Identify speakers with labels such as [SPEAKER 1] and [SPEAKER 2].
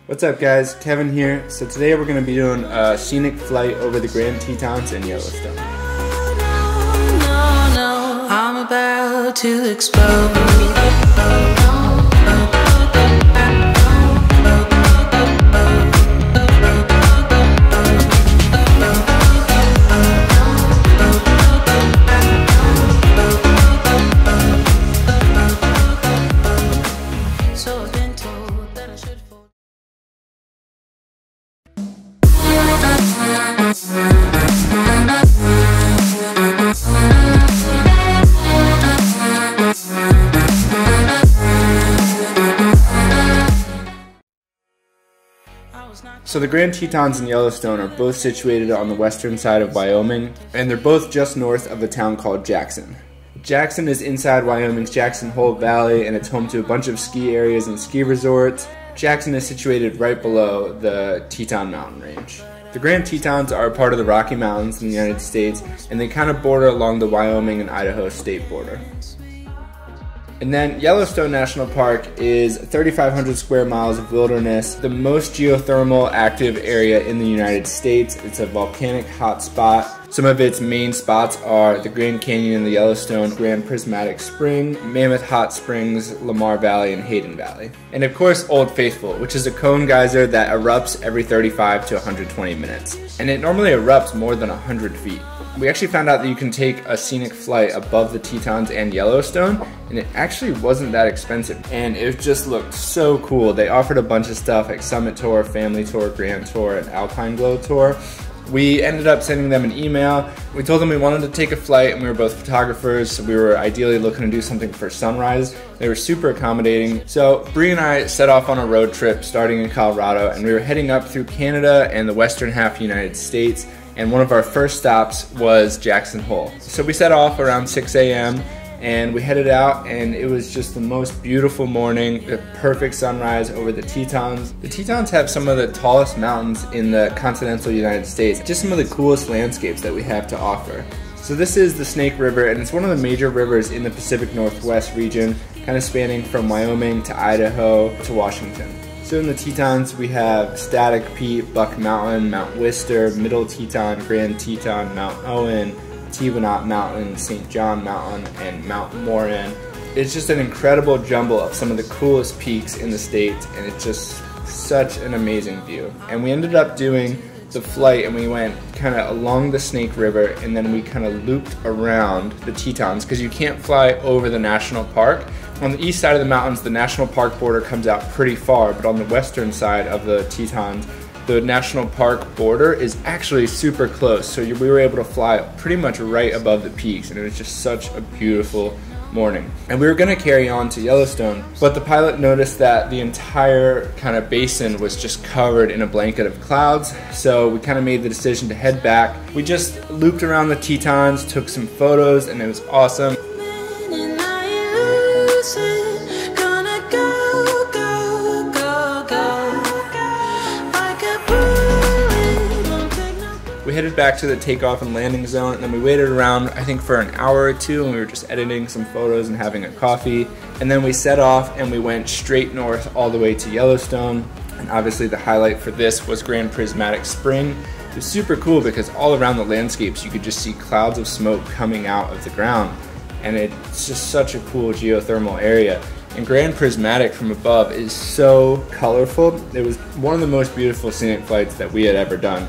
[SPEAKER 1] What's up guys, Kevin here. So today we're going to be doing a scenic flight over the Grand Tetons in Yellowstone.
[SPEAKER 2] I'm about to explode.
[SPEAKER 1] So the Grand Tetons and Yellowstone are both situated on the western side of Wyoming, and they're both just north of a town called Jackson. Jackson is inside Wyoming's Jackson Hole Valley, and it's home to a bunch of ski areas and ski resorts. Jackson is situated right below the Teton mountain range. The Grand Tetons are a part of the Rocky Mountains in the United States, and they kind of border along the Wyoming and Idaho state border. And then Yellowstone National Park is 3,500 square miles of wilderness, the most geothermal active area in the United States. It's a volcanic hotspot. Some of its main spots are the Grand Canyon in the Yellowstone, Grand Prismatic Spring, Mammoth Hot Springs, Lamar Valley, and Hayden Valley. And of course, Old Faithful, which is a cone geyser that erupts every 35 to 120 minutes. And it normally erupts more than 100 feet. We actually found out that you can take a scenic flight above the Tetons and Yellowstone, and it actually wasn't that expensive. And it just looked so cool. They offered a bunch of stuff like Summit Tour, Family Tour, Grand Tour, and Alpine Glow Tour. We ended up sending them an email. We told them we wanted to take a flight, and we were both photographers, so we were ideally looking to do something for sunrise. They were super accommodating. So Bri and I set off on a road trip starting in Colorado, and we were heading up through Canada and the western half of the United States. And one of our first stops was Jackson Hole. So we set off around 6 a.m. and we headed out, and it was just the most beautiful morning, the perfect sunrise over the Tetons. The Tetons have some of the tallest mountains in the continental United States, just some of the coolest landscapes that we have to offer. So this is the Snake River, and it's one of the major rivers in the Pacific Northwest region, kind of spanning from Wyoming to Idaho to Washington. So in the Tetons, we have Static Peak, Buck Mountain, Mount Wister, Middle Teton, Grand Teton, Mount Owen, Teton Mountain, St. John Mountain, and Mount Morin. It's just an incredible jumble of some of the coolest peaks in the state, and it's just such an amazing view. And we ended up doing the flight, and we went kind of along the Snake River, and then we kind of looped around the Tetons, because you can't fly over the national park. On the east side of the mountains, the national park border comes out pretty far, but on the western side of the Tetons, the national park border is actually super close. So we were able to fly pretty much right above the peaks, and it was just such a beautiful morning. And we were going to carry on to Yellowstone, but the pilot noticed that the entire kind of basin was just covered in a blanket of clouds, so we kind of made the decision to head back. We just looped around the Tetons, took some photos, and it was awesome. We headed back to the takeoff and landing zone, and then we waited around, I think, for an hour or two, and we were just editing some photos and having a coffee. And then we set off, and we went straight north all the way to Yellowstone. And obviously the highlight for this was Grand Prismatic Spring. It was super cool because all around the landscapes you could just see clouds of smoke coming out of the ground. And it's just such a cool geothermal area. And Grand Prismatic from above is so colorful. It was one of the most beautiful scenic flights that we had ever done.